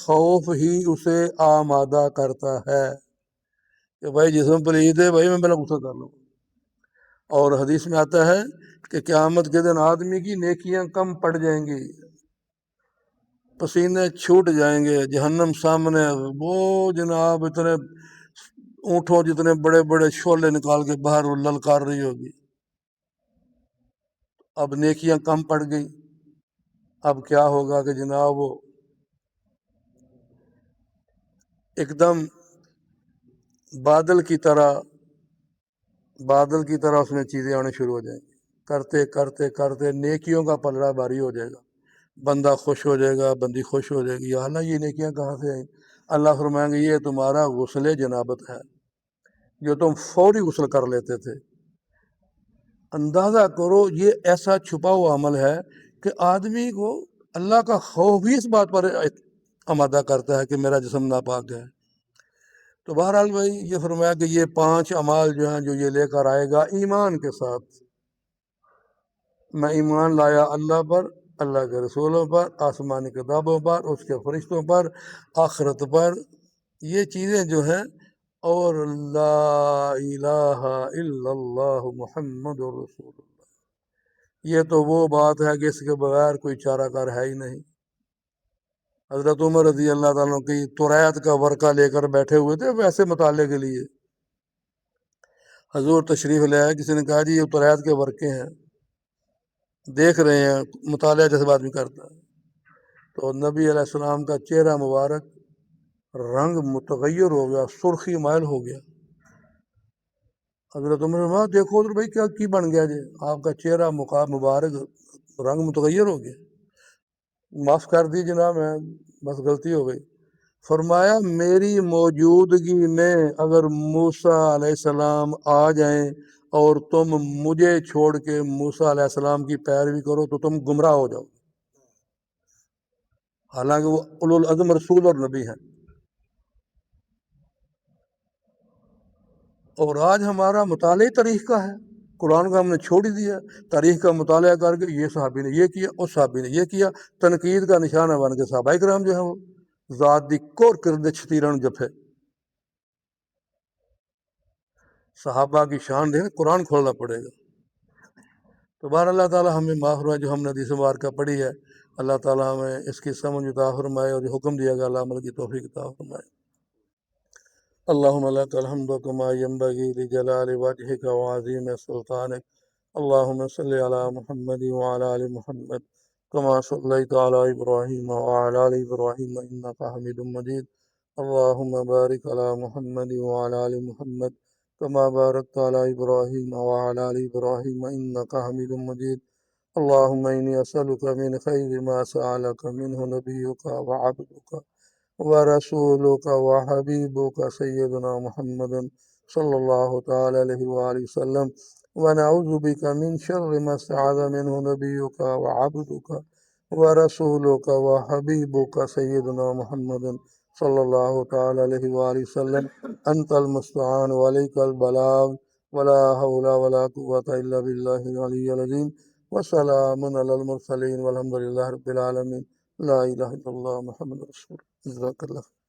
خوف ہی اسے آمادہ کرتا ہے کہ بھائی جسم پلید ہے، بھائی میں پہلے غسل کر لوں. اور حدیث میں آتا ہے کہ قیامت کے دن آدمی کی نیکیاں کم پڑ جائیں گی، پسینے چھوٹ جائیں گے، جہنم سامنے، وہ جناب اتنے اونٹوں جتنے بڑے بڑے شعلے نکال کے باہر وہ للکار رہی ہوگی. اب نیکیاں کم پڑ گئی. اب کیا ہوگا کہ جناب وہ ایک دم بادل کی طرح اس میں چیزیں آنے شروع ہو جائیں گی. کرتے کرتے کرتے نیکیوں کا پلڑا بھاری ہو جائے گا، بندہ خوش ہو جائے گا، بندی خوش ہو جائے گی. یا اللہ یہ نیکیاں کہاں سے آئیں؟ اللہ فرمائیں گے یہ تمہارا غسل جنابت ہے جو تم فوری غسل کر لیتے تھے. اندازہ کرو یہ ایسا چھپا ہوا عمل ہے کہ آدمی کو اللہ کا خوف بھی اس بات پر آمادہ کرتا ہے کہ میرا جسم ناپاک ہے. تو بہرحال بھائی یہ فرمایا کہ یہ 5 اعمال جو ہیں جو یہ لے کر آئے گا ایمان کے ساتھ. میں ایمان لایا اللہ پر، اللہ کے رسولوں پر، آسمانی کتابوں پر، اس کے فرشتوں پر، آخرت پر. یہ چیزیں جو ہیں، اور لا الہ الا اللہ محمد رسول اللہ، یہ تو وہ بات ہے کہ اس کے بغیر کوئی چارہ کار ہے ہی نہیں. حضرت عمر رضی اللہ تعالیٰ کی توریت کا ورقہ لے کر بیٹھے ہوئے تھے ویسے مطالعے کے لیے. حضور تشریف لے آئے، کسی نے کہا جی یہ توریت کے ورقے ہیں، دیکھ رہے ہیں مطالعہ جیسے آدمی کرتا ہے. تو نبی علیہ السلام کا چہرہ مبارک رنگ متغیر ہو گیا، سرخی مائل ہو گیا. حضرت عمر نے کہا دیکھو حضور بھائی کیا کی بن گیا جی، آپ کا چہرہ مبارک رنگ متغیر ہو گیا. معاف کر دی جناب، میں بس غلطی ہو گئی. فرمایا میری موجودگی میں اگر موسیٰ علیہ السلام آ جائیں اور تم مجھے چھوڑ کے موسیٰ علیہ السلام کی پیروی کرو تو تم گمراہ ہو جاؤ، حالانکہ وہ اولو العزم رسول اور نبی ہیں. اور آج ہمارا مطالعہ تاریخ کا ہے، قرآن کا ہم نے چھوڑ ہی دیا. تاریخ کا مطالعہ کر کے یہ صحابی نے یہ کیا، اس صحابی نے یہ کیا، تنقید کا نشانہ بن کے صحابہ کرام جو ہیں وہ ذات دی کور کردے چھتیرن جپے. صحابہ کی شان دیکھیں، قرآن کھولنا پڑے گا. تو بہر اللہ تعالیٰ ہمیں معاف فرمائے جو ہم نے حدیث مبارکہ پڑھی ہے. اللہ تعالیٰ ہمیں اس کی سمجھ عطا فرمائے اور جو حکم دیا گیا اللہ عمل کی توفیق عطا فرمائے. اللہم لک الحمد کما ینبغی لجلال وجہک وعظیم سلطانک. اللہم صلی علی محمد وعلی آل محمد کما صلیت علی ابراہیم وعلی آل ابراہیم انک حمید مجید. اللہم بارک علی محمد وعلی آل محمد کما بارکت علی ابراہیم وعلی آل ابراہیم انک حمید مجید. اللہم انی اسألک من خیر ما سألک منہ نبیک وعبدک ورسولک وحبیبک سیدنا محمد صلی اللہ تعالی علیہ وآلہ وسلم، ونعوذ بک من شر ما استعاذ منہ نبیک وعبدک ورسولک وحبیبک سیدنا محمد صلی اللہ تعالی علیہ وآلہ وسلم. انت المستعان وعلیک البلاغ ولا حول ولا قوة الا باللہ العلی العظیم. وسلام علی المرسلین والحمد للہ رب العالمین. لا الہ الا اللہ محمد رسول اللہ. جزاک اللہ.